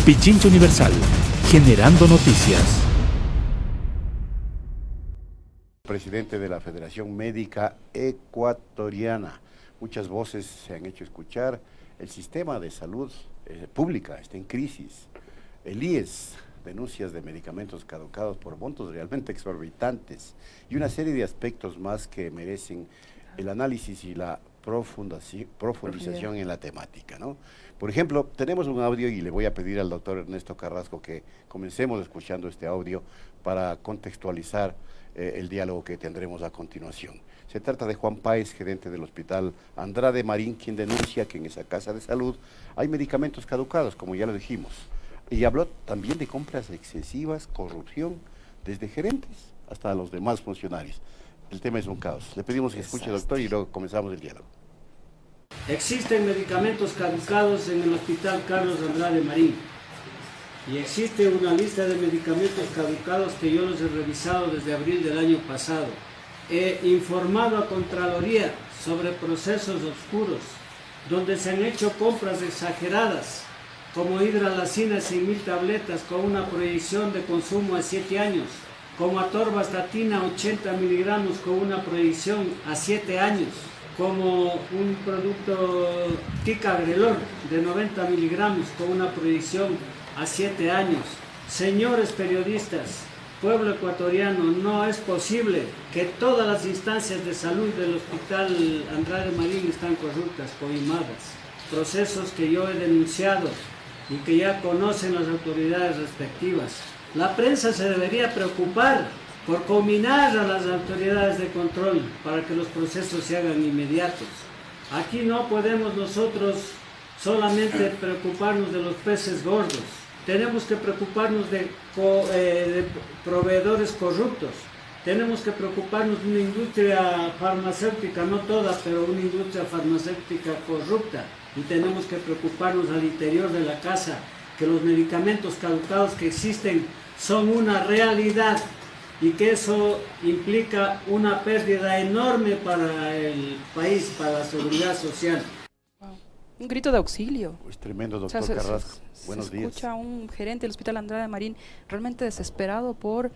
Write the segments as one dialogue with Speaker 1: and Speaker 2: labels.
Speaker 1: Pichincha Universal, generando noticias.
Speaker 2: Presidente de la Federación Médica Ecuatoriana. Muchas voces se han hecho escuchar. El sistema de salud pública está en crisis. El IES, denuncias de medicamentos caducados por montos realmente exorbitantes y una serie de aspectos más que merecen el análisis y la profundización en la temática, ¿no? Por ejemplo, tenemos un audio y le voy a pedir al doctor Ernesto Carrasco que comencemos escuchando este audio para contextualizar el diálogo que tendremos a continuación. Se trata de Juan Páez, gerente del Hospital Andrade Marín, quien denuncia que en esa casa de salud hay medicamentos caducados, como ya lo dijimos. Y habló también de compras excesivas, corrupción, desde gerentes hasta los demás funcionarios. El tema es un caos. Le pedimos que escuche, doctor, y luego comenzamos el diálogo.
Speaker 3: Existen medicamentos caducados en el Hospital Carlos Andrade Marín. Y existe una lista de medicamentos caducados que yo los he revisado desde abril del año pasado. He informado a Contraloría sobre procesos oscuros, donde se han hecho compras exageradas, como hidralacina 100.000 tabletas con una proyección de consumo a 7 años, como atorvastatina 80 miligramos con una proyección a 7 años, como un producto ticagrelor de 90 miligramos con una proyección a 7 años. Señores periodistas, pueblo ecuatoriano, no es posible que todas las instancias de salud del Hospital Andrade Marín están corruptas, coimadas. Procesos que yo he denunciado y que ya conocen las autoridades respectivas. La prensa se debería preocupar por combinar a las autoridades de control para que los procesos se hagan inmediatos. Aquí no podemos nosotros solamente preocuparnos de los peces gordos. Tenemos que preocuparnos de proveedores corruptos. Tenemos que preocuparnos de una industria farmacéutica, no toda, pero una industria farmacéutica corrupta. Y tenemos que preocuparnos al interior de la casa, que los medicamentos caducados que existen son una realidad y que eso implica una pérdida enorme para el país, para la seguridad social.
Speaker 4: Un grito de auxilio.
Speaker 2: Es tremendo, doctor Carrasco. Buenos días.
Speaker 4: Se escucha a un gerente del Hospital Andrade Marín realmente desesperado por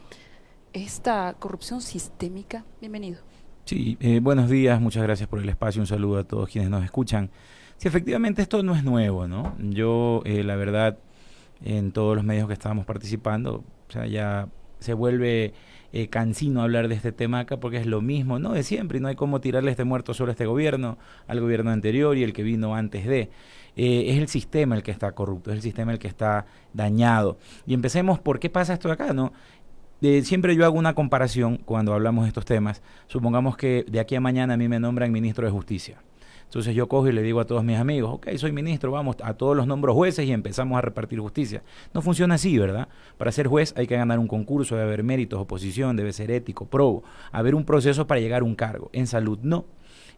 Speaker 4: esta corrupción sistémica. Bienvenido.
Speaker 5: Sí, buenos días, muchas gracias por el espacio, un saludo a todos quienes nos escuchan. Sí, efectivamente esto no es nuevo, ¿no? Yo, la verdad, en todos los medios que estábamos participando, o sea, ya se vuelve cansino hablar de este tema acá porque es lo mismo, ¿no? De siempre, y no hay cómo tirarle este muerto sobre este gobierno, al gobierno anterior y el que vino antes de. Es el sistema el que está corrupto, es el sistema el que está dañado. Y empecemos por qué pasa esto de acá, ¿no? Siempre yo hago una comparación cuando hablamos de estos temas. Supongamos que de aquí a mañana a mí me nombran ministro de Justicia. Entonces yo cojo y le digo a todos mis amigos, ok, soy ministro, vamos, a todos los nombro jueces y empezamos a repartir justicia. No funciona así, ¿verdad? Para ser juez hay que ganar un concurso, debe haber méritos, oposición, debe ser ético, probo, haber un proceso para llegar a un cargo. En salud no.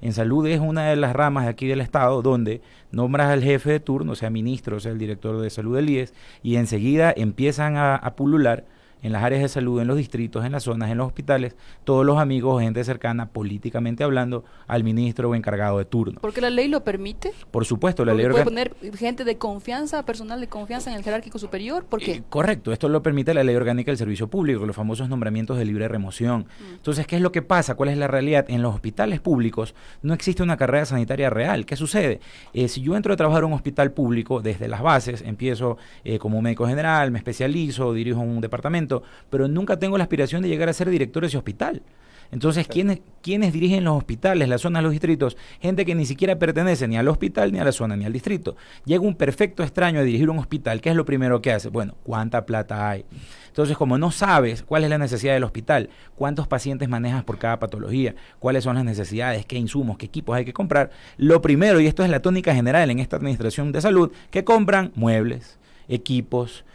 Speaker 5: En salud es una de las ramas de aquí del Estado donde nombras al jefe de turno, o sea, ministro, o sea, el director de salud del IES, y enseguida empiezan a pulular en las áreas de salud, en los distritos, en las zonas, en los hospitales, todos los amigos, gente cercana, políticamente hablando, al ministro o encargado de turno.
Speaker 4: ¿Porque la ley lo permite?
Speaker 5: Por supuesto, la ley
Speaker 4: ¿Puede poner gente de confianza, personal de confianza en el jerárquico superior? ¿Por qué?
Speaker 5: Correcto, esto lo permite la ley orgánica del servicio público, los famosos nombramientos de libre remoción. Entonces, ¿qué es lo que pasa? ¿Cuál es la realidad? En los hospitales públicos no existe una carrera sanitaria real. ¿Qué sucede? Si yo entro a trabajar en un hospital público, desde las bases, empiezo como médico general, me especializo, dirijo un departamento, pero nunca tengo la aspiración de llegar a ser director de ese hospital. Entonces, ¿quiénes dirigen los hospitales, las zonas, los distritos? Gente que ni siquiera pertenece ni al hospital, ni a la zona, ni al distrito. Llega un perfecto extraño a dirigir un hospital. ¿Qué es lo primero que hace? Bueno, ¿cuánta plata hay? Entonces, como no sabes cuál es la necesidad del hospital, cuántos pacientes manejas por cada patología, cuáles son las necesidades, qué insumos, qué equipos hay que comprar, lo primero, y esto es la tónica general en esta administración de salud, que compran muebles, equipos,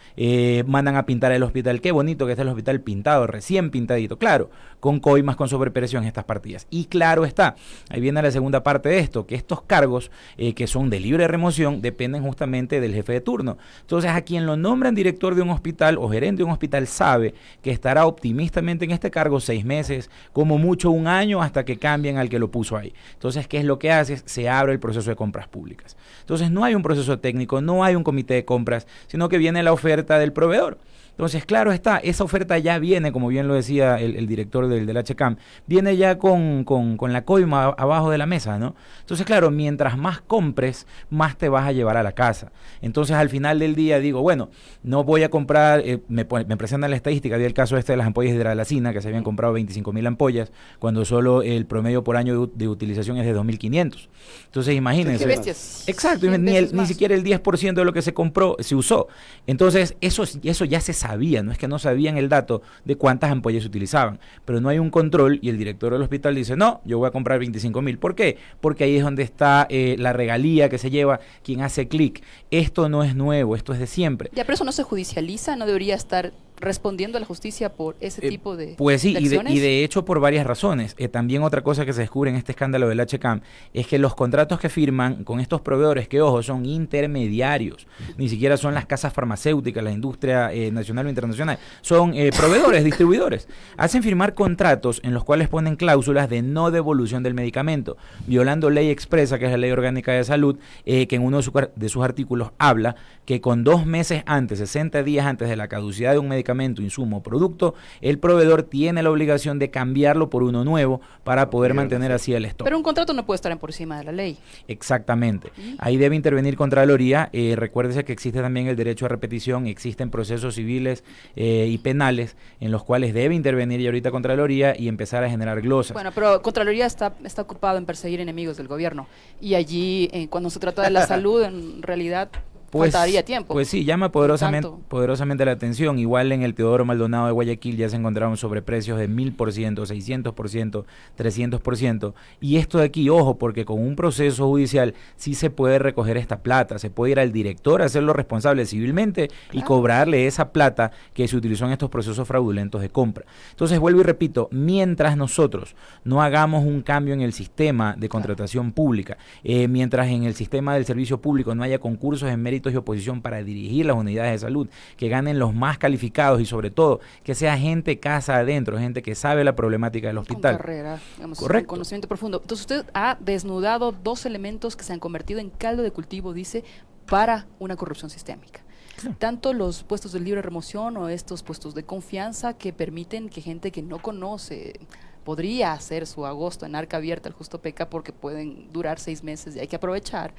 Speaker 5: mandan a pintar el hospital. Qué bonito que está el hospital pintado, recién pintadito, claro, con coimas, con sobrepresión estas partidas. Y claro está, ahí viene la segunda parte de esto, que estos cargos que son de libre remoción dependen justamente del jefe de turno. Entonces, a quien lo nombran director de un hospital o gerente de un hospital sabe que estará optimistamente en este cargo 6 meses, como mucho 1 año, hasta que cambien al que lo puso ahí. Entonces, ¿qué es lo que hace? Se abre el proceso de compras públicas. Entonces, no hay un proceso técnico, no hay un comité de compras, sino que viene la oferta del proveedor. Entonces, claro está, esa oferta ya viene, como bien lo decía el director del HCAM, viene ya con la coima abajo de la mesa, ¿no? Entonces, claro, mientras más compres, más te vas a llevar a la casa. Entonces, al final del día digo, bueno, no voy a comprar, me presentan la estadística, había el caso de las ampollas de hidralacina, que se habían comprado 25,000 ampollas, cuando solo el promedio por año de utilización es de 2.500. Entonces, imagínense.
Speaker 4: Qué bestias.
Speaker 5: Exacto, ni siquiera el 10% de lo que se compró se usó. Entonces, eso ya se sabía, no es que no sabían el dato de cuántas ampollas se utilizaban, pero no hay un control y el director del hospital dice, no, yo voy a comprar 25,000. ¿Por qué? Porque ahí es donde está la regalía que se lleva quien hace clic. Esto no es nuevo, esto es de siempre.
Speaker 4: Ya, pero eso no se judicializa, no debería estar respondiendo a la justicia por ese tipo de
Speaker 5: pues sí,
Speaker 4: de
Speaker 5: y de hecho por varias razones. También otra cosa que se descubre en este escándalo del HCAM es que los contratos que firman con estos proveedores, que ojo, son intermediarios, ni siquiera son las casas farmacéuticas, la industria nacional o internacional, son proveedores, distribuidores, hacen firmar contratos en los cuales ponen cláusulas de no devolución del medicamento, violando ley expresa, que es la Ley Orgánica de Salud, que en uno de sus artículos habla que con 2 meses antes, 60 días antes de la caducidad de un medicamento, insumo o producto, el proveedor tiene la obligación de cambiarlo por uno nuevo para poder mantener así el stock.
Speaker 4: Pero un contrato no puede estar por encima de la ley.
Speaker 5: Exactamente. Ahí debe intervenir Contraloría. Recuérdese que existe también el derecho a repetición, existen procesos civiles y penales en los cuales debe intervenir ya ahorita Contraloría y empezar a generar glosas.
Speaker 4: Bueno, pero Contraloría está ocupado en perseguir enemigos del gobierno y allí, cuando se trata de la salud, en realidad faltaría tiempo.
Speaker 5: Pues sí, llama poderosamente la atención. Igual en el Teodoro Maldonado de Guayaquil ya se encontraron sobreprecios de 1000%, 600%, 300%. Y esto de aquí, ojo, porque con un proceso judicial sí se puede recoger esta plata, se puede ir al director a hacerlo responsable civilmente y cobrarle esa plata que se utilizó en estos procesos fraudulentos de compra. Entonces, vuelvo y repito, mientras nosotros no hagamos un cambio en el sistema de contratación pública, mientras en el sistema del servicio público no haya concursos en méritos y oposición para dirigir las unidades de salud, que ganen los más calificados y sobre todo que sea gente casa adentro, gente que sabe la problemática del hospital.
Speaker 4: Con carrera, digamos,
Speaker 5: correcto,
Speaker 4: con conocimiento profundo. Entonces usted ha desnudado 2 elementos que se han convertido en caldo de cultivo, dice, para una corrupción sistémica. Sí. Tanto los puestos de libre remoción o estos puestos de confianza que permiten que gente que no conoce podría hacer su agosto en arca abierta al justo peca porque pueden durar 6 meses y hay que aprovechar.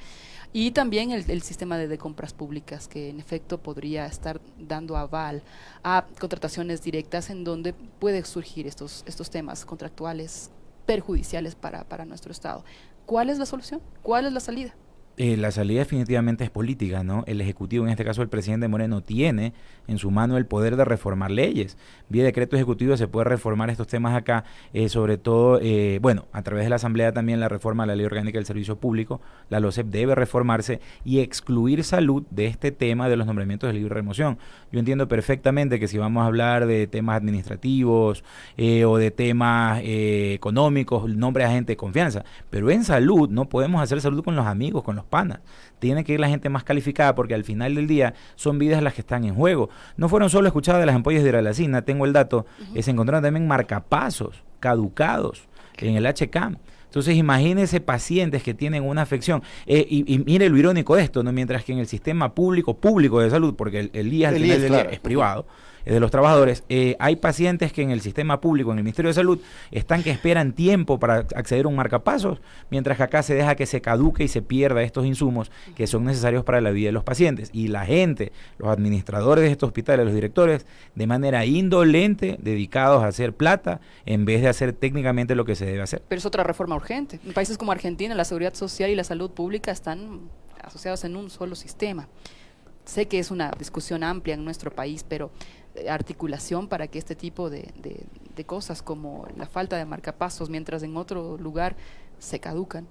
Speaker 4: Y también el sistema de compras públicas que en efecto podría estar dando aval a contrataciones directas en donde puede surgir estos temas contractuales perjudiciales para nuestro Estado. ¿Cuál es la solución? ¿Cuál es la salida?
Speaker 5: La salida definitivamente es política, ¿no? El Ejecutivo, en este caso el presidente Moreno, tiene en su mano el poder de reformar leyes. Vía decreto ejecutivo se puede reformar estos temas acá, sobre todo, a través de la Asamblea también la reforma a la Ley Orgánica del Servicio Público, la LOSEP debe reformarse y excluir salud de este tema de los nombramientos de libre remoción. Yo entiendo perfectamente que si vamos a hablar de temas administrativos o de temas económicos, nombre a gente de confianza, pero en salud no podemos hacer salud con los amigos, con los panas. Tiene que ir la gente más calificada porque al final del día son vidas las que están en juego. No fueron solo escuchadas de las ampollas de hidralacina, tengo el dato, se encontraron también marcapasos caducados en el HCAM. Entonces imagínense pacientes que tienen una afección y mire lo irónico de esto, ¿no? Mientras que en el sistema público de salud, porque el IAS al final del día es privado, es de los trabajadores, hay pacientes que en el sistema público, en el Ministerio de Salud, están que esperan tiempo para acceder a un marcapasos, mientras que acá se deja que se caduque y se pierda estos insumos que son necesarios para la vida de los pacientes. Y la gente, los administradores de estos hospitales, los directores, de manera indolente, dedicados a hacer plata, en vez de hacer técnicamente lo que se debe hacer.
Speaker 4: Pero es otra reforma urgente. En países como Argentina, la seguridad social y la salud pública están asociados en un solo sistema. Sé que es una discusión amplia en nuestro país, pero articulación para que este tipo de cosas como la falta de marcapasos mientras en otro lugar se caducan,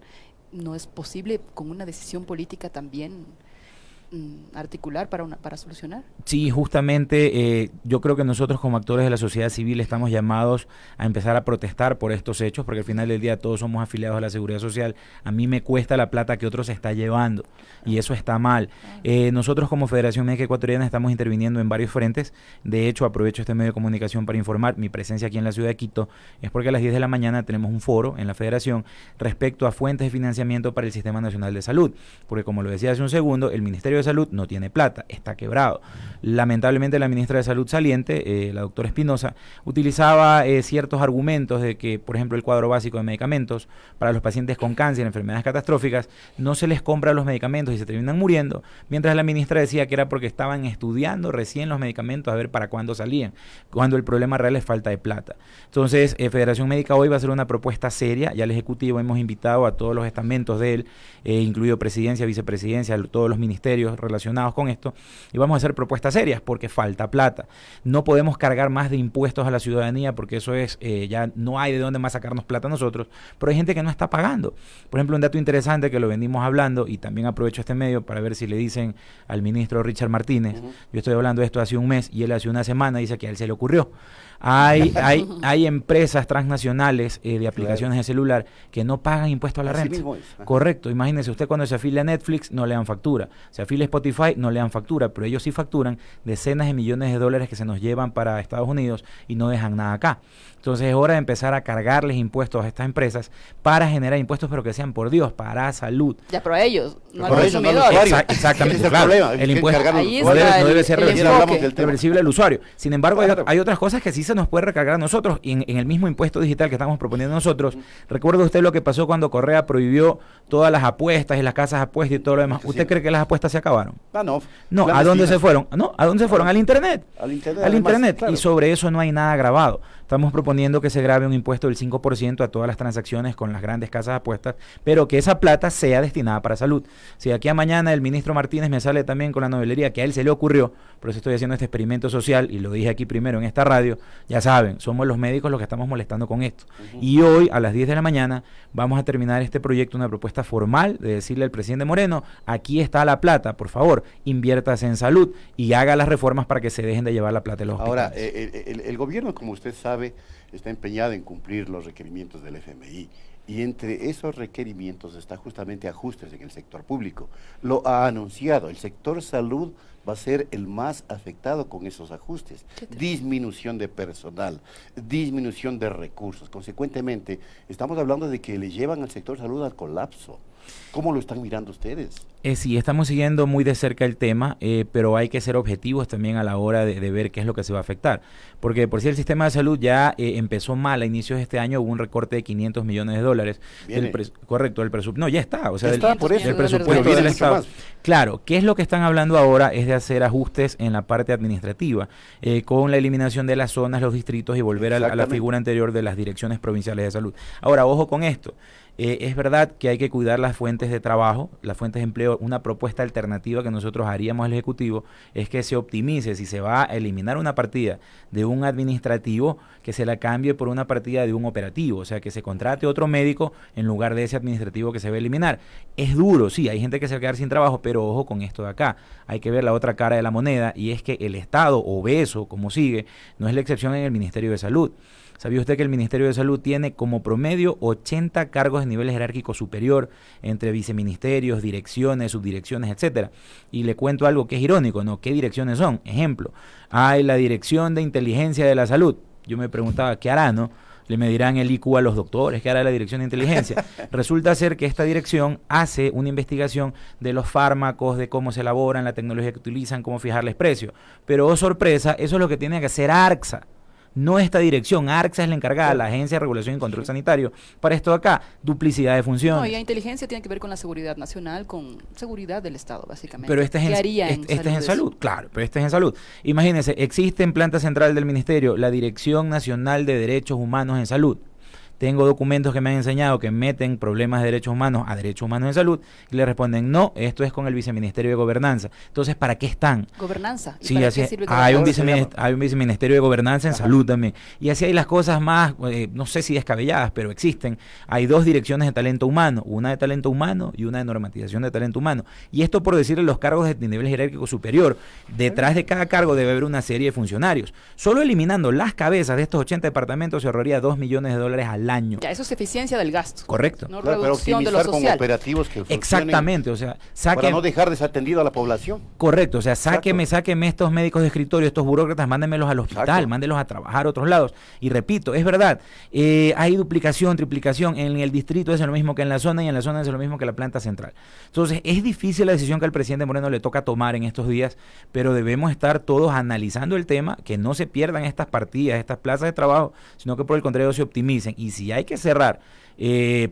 Speaker 4: ¿no es posible con una decisión política también articular para solucionar?
Speaker 5: Sí, justamente yo creo que nosotros como actores de la sociedad civil estamos llamados a empezar a protestar por estos hechos, porque al final del día todos somos afiliados a la Seguridad Social. A mí me cuesta la plata que otros se está llevando y eso está mal. Nosotros como Federación Médica Ecuatoriana estamos interviniendo en varios frentes. De hecho, aprovecho este medio de comunicación para informar. Mi presencia aquí en la ciudad de Quito es porque a las 10 de la mañana tenemos un foro en la Federación respecto a fuentes de financiamiento para el Sistema Nacional de Salud, porque como lo decía hace un segundo, el Ministerio Ministerio de Salud no tiene plata, está quebrado. Lamentablemente la ministra de Salud saliente, la doctora Espinosa, utilizaba ciertos argumentos de que, por ejemplo, el cuadro básico de medicamentos para los pacientes con cáncer, enfermedades catastróficas, no se les compra los medicamentos y se terminan muriendo, mientras la ministra decía que era porque estaban estudiando recién los medicamentos a ver para cuándo salían, cuando el problema real es falta de plata. Entonces, Federación Médica hoy va a hacer una propuesta seria, ya el Ejecutivo hemos invitado a todos los estamentos de él, incluido presidencia, vicepresidencia, todos los ministerios relacionados con esto, y vamos a hacer propuestas serias porque falta plata. No podemos cargar más de impuestos a la ciudadanía porque eso es, ya no hay de dónde más sacarnos plata nosotros, pero hay gente que no está pagando. Por ejemplo, un dato interesante que lo venimos hablando y también aprovecho este medio para ver si le dicen al ministro Richard Martínez, yo estoy hablando de esto hace un mes y él hace una semana dice que a él se le ocurrió. Hay empresas transnacionales de aplicaciones de celular que no pagan impuestos a la renta. Correcto, imagínese usted cuando se afilia a Netflix no le dan factura, se afilia a Spotify no le dan factura, pero ellos sí facturan decenas de millones de dólares que se nos llevan para Estados Unidos y no dejan nada acá. Entonces es hora de empezar a cargarles impuestos a estas empresas para generar impuestos, pero que sean, por Dios, para salud.
Speaker 4: Ya, pero a ellos, no al
Speaker 2: Por eso no al usuario.
Speaker 4: consumidor.
Speaker 2: Ese es el problema.
Speaker 5: El impuesto
Speaker 4: Ahí
Speaker 5: no
Speaker 4: está
Speaker 5: debe
Speaker 4: el
Speaker 5: ser
Speaker 4: enfoque.
Speaker 5: reversible al usuario. Sin embargo,
Speaker 2: Claro.
Speaker 5: hay otras cosas que sí se nos puede recargar a nosotros en el mismo impuesto digital que estamos proponiendo nosotros. ¿Recuerda usted lo que pasó cuando Correa prohibió todas las apuestas y las casas de apuestas y todo lo demás? ¿Usted cree que las apuestas se acabaron? No, ¿a dónde se fueron? No, ¿a dónde se fueron? Al Internet.
Speaker 2: Al Internet.
Speaker 5: Al
Speaker 2: además,
Speaker 5: Internet.
Speaker 2: claro.
Speaker 5: Y sobre eso no hay nada grabado. Estamos proponiendo que se grave un impuesto del 5% a todas las transacciones con las grandes casas de apuestas, pero que esa plata sea destinada para salud. Si aquí a mañana el ministro Martínez me sale también con la novelería que a él se le ocurrió, por eso estoy haciendo este experimento social y lo dije aquí primero en esta radio, ya saben, somos los médicos los que estamos molestando con esto. Y hoy a las 10 de la mañana vamos a terminar este proyecto, una propuesta formal de decirle al presidente Moreno, aquí está la plata, por favor, inviértase en salud y haga las reformas para que se dejen de llevar la plata de los
Speaker 2: Ahora,
Speaker 5: hospitales.
Speaker 2: el gobierno, como usted sabe, está empeñado en cumplir los requerimientos del FMI. Y entre esos requerimientos está justamente ajustes en el sector público. Lo ha anunciado, el sector salud va a ser el más afectado con esos ajustes. Disminución de personal, disminución de recursos. Consecuentemente, estamos hablando de que le llevan al sector salud al colapso. ¿Cómo lo están mirando ustedes?
Speaker 5: Sí, estamos siguiendo muy de cerca el tema, pero hay que ser objetivos también a la hora de ver qué es lo que se va a afectar. Porque por si el sistema de salud ya empezó mal a inicios de este año, hubo un recorte de 500 millones de dólares. Correcto, el presupuesto. No, ya está. O sea, el presupuesto del Estado. Claro, ¿qué es lo que están hablando ahora? Es de hacer ajustes en la parte administrativa, con la eliminación de las zonas, los distritos y volver a la figura anterior de las direcciones provinciales de salud. Ahora, ojo con esto. Es verdad que hay que cuidar las fuentes de trabajo, las fuentes de empleo. Una propuesta alternativa que nosotros haríamos al Ejecutivo es que se optimice. Si se va a eliminar una partida de un administrativo, que se la cambie por una partida de un operativo. O sea, que se contrate otro médico en lugar de ese administrativo que se va a eliminar. Es duro, sí, hay gente que se va a quedar sin trabajo, pero ojo con esto de acá. Hay que ver la otra cara de la moneda y es que el Estado obeso, como sigue, no es la excepción en el Ministerio de Salud. ¿Sabía usted que el Ministerio de Salud tiene como promedio 80 cargos de nivel jerárquico superior entre viceministerios, direcciones, subdirecciones, etcétera? Y le cuento algo que es irónico, ¿no? ¿Qué direcciones son? Ejemplo, hay la Dirección de Inteligencia de la Salud. Yo me preguntaba, ¿qué hará, no? Le medirán el IQ a los doctores, ¿qué hará la Dirección de Inteligencia? Resulta ser que esta dirección hace una investigación de los fármacos, de cómo se elaboran, la tecnología que utilizan, cómo fijarles precio. Pero, oh sorpresa, eso es lo que tiene que hacer ARCSA. No esta dirección, ARCSA es la encargada, la Agencia de Regulación y Control Sanitario. Para esto de acá, duplicidad de funciones.
Speaker 4: No, y la inteligencia tiene que ver con la seguridad nacional, con seguridad del Estado, básicamente.
Speaker 5: Pero este es en salud, claro, pero este es en salud. Imagínense, existe en planta central del Ministerio la Dirección Nacional de Derechos Humanos en Salud. Tengo documentos que me han enseñado que meten problemas de derechos humanos a derechos humanos en salud y le responden, no, esto es con el Viceministerio de Gobernanza. Entonces, ¿para qué están?
Speaker 4: Gobernanza.
Speaker 5: Sí, así hay un Viceministerio de Gobernanza en salud también. Y así hay las cosas más, no sé si descabelladas, pero existen. Hay dos direcciones de talento humano, una de talento humano y una de normatización de talento humano. Y esto por decirle los cargos de nivel jerárquico superior. Detrás de cada cargo debe haber una serie de funcionarios. Solo eliminando las cabezas de estos 80 departamentos se ahorraría $2 millones al al año.
Speaker 4: Ya, eso es eficiencia del gasto.
Speaker 5: Correcto.
Speaker 4: No
Speaker 2: Claro, pero
Speaker 4: reducción de lo
Speaker 2: optimizar con
Speaker 4: social.
Speaker 2: operativos que funcionen
Speaker 5: Exactamente, o sea,
Speaker 2: para no dejar desatendido a la población.
Speaker 5: correcto, o sea, sáqueme estos médicos de escritorio, estos burócratas, mándenmelos al hospital,
Speaker 2: Exacto.
Speaker 5: mándenlos a trabajar a otros lados. Y repito, es verdad, hay duplicación, triplicación, en el distrito es lo mismo que en la zona y en la zona es lo mismo que la planta central. Entonces, es difícil la decisión que al presidente Moreno le toca tomar en estos días, pero debemos estar todos analizando el tema, que no se pierdan estas partidas, estas plazas de trabajo, sino que por el contrario se optimicen. Y si hay que cerrar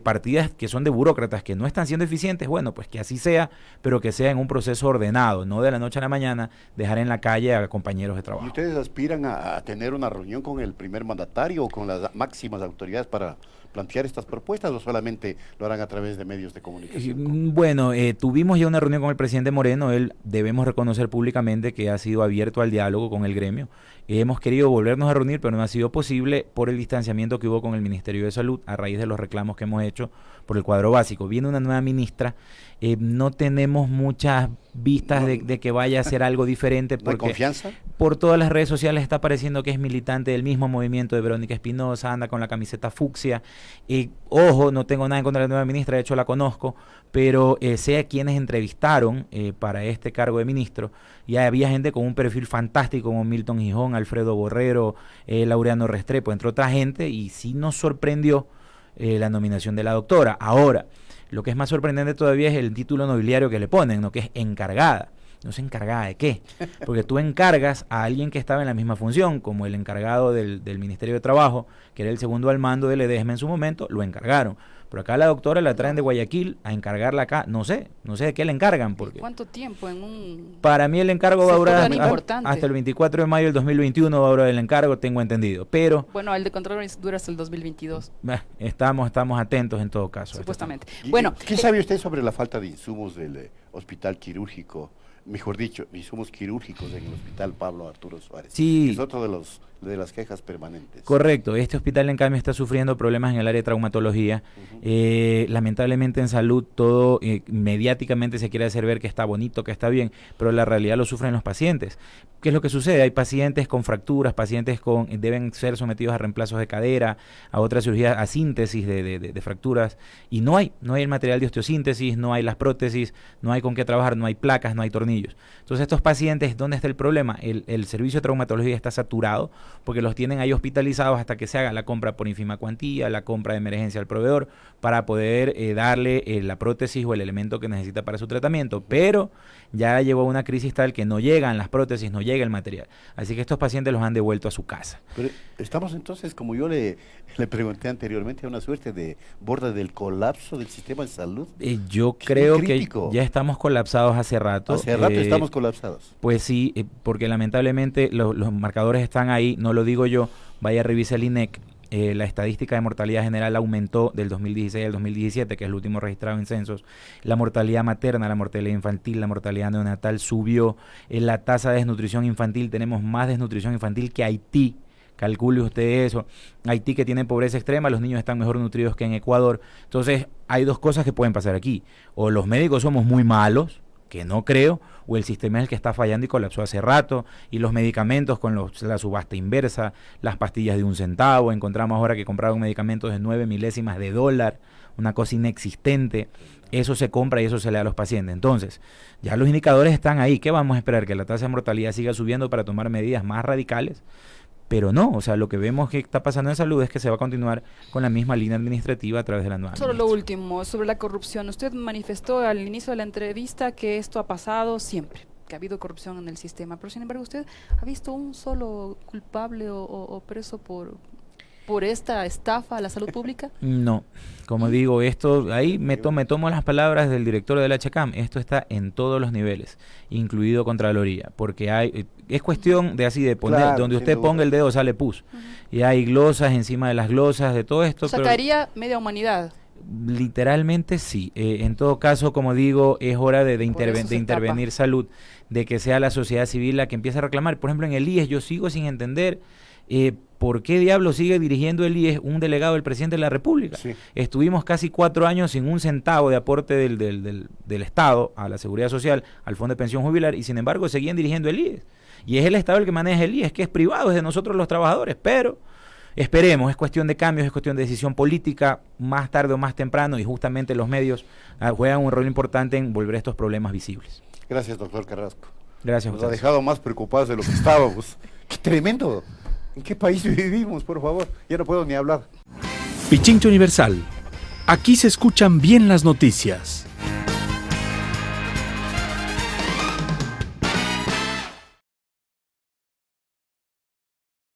Speaker 5: partidas que son de burócratas que no están siendo eficientes, bueno, pues que así sea, pero que sea en un proceso ordenado, no de la noche a la mañana dejar en la calle a compañeros de
Speaker 2: ¿Y
Speaker 5: trabajo.
Speaker 2: ustedes aspiran a tener una reunión con el primer mandatario o con las máximas autoridades para plantear estas propuestas, o solamente lo harán a través de medios de comunicación?
Speaker 5: Bueno, tuvimos ya una reunión con el presidente Moreno. Él, debemos reconocer públicamente que ha sido abierto al diálogo con el gremio. Hemos querido volvernos a reunir, pero no ha sido posible por el distanciamiento que hubo con el Ministerio de Salud a raíz de los reclamos que hemos hecho por el cuadro básico. Viene una nueva ministra, no tenemos muchas vistas de que vaya a hacer algo diferente.
Speaker 2: ¿No hay
Speaker 5: Porque
Speaker 2: confianza?
Speaker 5: por todas las redes sociales está pareciendo que es militante del mismo movimiento de Verónica Espinosa, anda con la camiseta fucsia. Ojo, no tengo nada en contra de la nueva ministra, de hecho la conozco, pero sé a quienes entrevistaron para este cargo de ministro, y había gente con un perfil fantástico como Milton Gijón, Alfredo Borrero, Laureano Restrepo, entre otra gente, y sí nos sorprendió la nominación de la doctora. Ahora, lo que es más sorprendente todavía es el título nobiliario que le ponen, ¿no? Que es encargada. No sé encargada de qué, porque tú encargas a alguien que estaba en la misma función, como el encargado del Ministerio de Trabajo, que era el segundo al mando del EDESMA en su momento, lo encargaron. Pero acá la doctora la traen de Guayaquil a encargarla acá, no sé de qué le encargan. Porque
Speaker 4: ¿Cuánto tiempo en un...?
Speaker 5: para mí el encargo va a
Speaker 4: sector
Speaker 5: durar
Speaker 4: tan importante?
Speaker 5: hasta el 24 de mayo del 2021 va a durar el encargo, tengo entendido. Pero
Speaker 4: Bueno, el de Contralor dura hasta el 2022,
Speaker 5: estamos atentos en todo caso. a este
Speaker 4: supuestamente.
Speaker 2: ¿Y
Speaker 4: Bueno,
Speaker 2: ¿qué sabe usted sobre la falta de insumos del hospital quirúrgico? Mejor dicho, insumos quirúrgicos en el hospital Pablo Arturo Suárez.
Speaker 5: Sí.
Speaker 2: Es otro de las quejas permanentes.
Speaker 5: Correcto, este hospital en cambio está sufriendo problemas en el área de traumatología. Lamentablemente en salud todo mediáticamente se quiere hacer ver que está bonito, que está bien, pero la realidad lo sufren los pacientes. ¿Qué es lo que sucede? Hay pacientes con fracturas, pacientes deben ser sometidos a reemplazos de cadera, a otras cirugías, a síntesis de fracturas, y no hay el material de osteosíntesis, no hay las prótesis, no hay con qué trabajar, no hay placas, no hay tornillos. Entonces estos pacientes, ¿dónde está el problema? El servicio de traumatología está saturado porque los tienen ahí hospitalizados hasta que se haga la compra por ínfima cuantía, la compra de emergencia al proveedor para poder darle la prótesis o el elemento que necesita para su tratamiento, pero ya llegó una crisis tal que no llegan las prótesis, no llega el material, así que estos pacientes los han devuelto a su casa.
Speaker 2: Pero estamos entonces, como yo le pregunté anteriormente, a una suerte de borde del colapso del sistema de salud.
Speaker 5: Yo
Speaker 2: Es
Speaker 5: creo
Speaker 2: muy
Speaker 5: que
Speaker 2: crítico.
Speaker 5: ya estamos colapsados hace rato.
Speaker 2: Hace rato estamos colapsados.
Speaker 5: Pues sí, porque lamentablemente los marcadores están ahí, no lo digo yo, vaya a revisar el INEC. La estadística de mortalidad general aumentó del 2016 al 2017, que es el último registrado en censos. La mortalidad materna, la mortalidad infantil, la mortalidad neonatal subió. La tasa de desnutrición infantil, tenemos más desnutrición infantil que Haití. Calcule usted eso. Haití, que tiene pobreza extrema, los niños están mejor nutridos que en Ecuador. Entonces, hay dos cosas que pueden pasar aquí. O los médicos somos muy malos, que no creo, o el sistema es el que está fallando y colapsó hace rato, y los medicamentos con la subasta inversa, las pastillas de 1 centavo, encontramos ahora que compraron medicamentos de 9 milésimas de dólar, una cosa inexistente, eso se compra y eso se le da a los pacientes. Entonces, ya los indicadores están ahí, ¿qué vamos a esperar? ¿Que la tasa de mortalidad siga subiendo para tomar medidas más radicales? Pero no, o sea, lo que vemos que está pasando en salud es que se va a continuar con la misma línea administrativa a través de la nueva
Speaker 4: solo lo
Speaker 5: ministra.
Speaker 4: último, sobre la corrupción. Usted manifestó al inicio de la entrevista que esto ha pasado siempre, que ha habido corrupción en el sistema, pero sin embargo, ¿usted ha visto un solo culpable o preso por esta estafa a la salud pública?
Speaker 5: No, como digo, esto, ahí me tomo las palabras del director del HCAM, esto está en todos los niveles, incluido Contraloría, porque es cuestión de así, de poner,
Speaker 2: Claro,
Speaker 5: donde
Speaker 2: sin
Speaker 5: usted
Speaker 2: duda.
Speaker 5: ponga el dedo sale pus, y hay glosas encima de las glosas, de todo esto, pero
Speaker 4: Sacaría media humanidad.
Speaker 5: literalmente sí. En todo caso, como digo, es hora de
Speaker 4: Por eso se
Speaker 5: intervenir salud, de que sea la sociedad civil la que empiece a reclamar. Por ejemplo, en el IES yo sigo sin entender por qué diablo sigue dirigiendo el IES un delegado del presidente de la República.
Speaker 2: Sí.
Speaker 5: Estuvimos casi 4 años sin 1 centavo de aporte del Estado a la Seguridad Social, al Fondo de Pensión Jubilar, y sin embargo seguían dirigiendo el IES. Y es el Estado el que maneja el IES, que es privado, es de nosotros los trabajadores, pero esperemos, es cuestión de cambios, es cuestión de decisión política, más tarde o más temprano, y justamente los medios juegan un rol importante en volver estos problemas visibles.
Speaker 2: Gracias, doctor Carrasco.
Speaker 5: Gracias a
Speaker 2: Nos ha
Speaker 5: ustedes.
Speaker 2: dejado más preocupados de lo que estábamos. ¡Qué tremendo! ¿En qué país vivimos, por favor? Ya no puedo ni hablar.
Speaker 1: Pichincha Universal. Aquí se escuchan bien las noticias.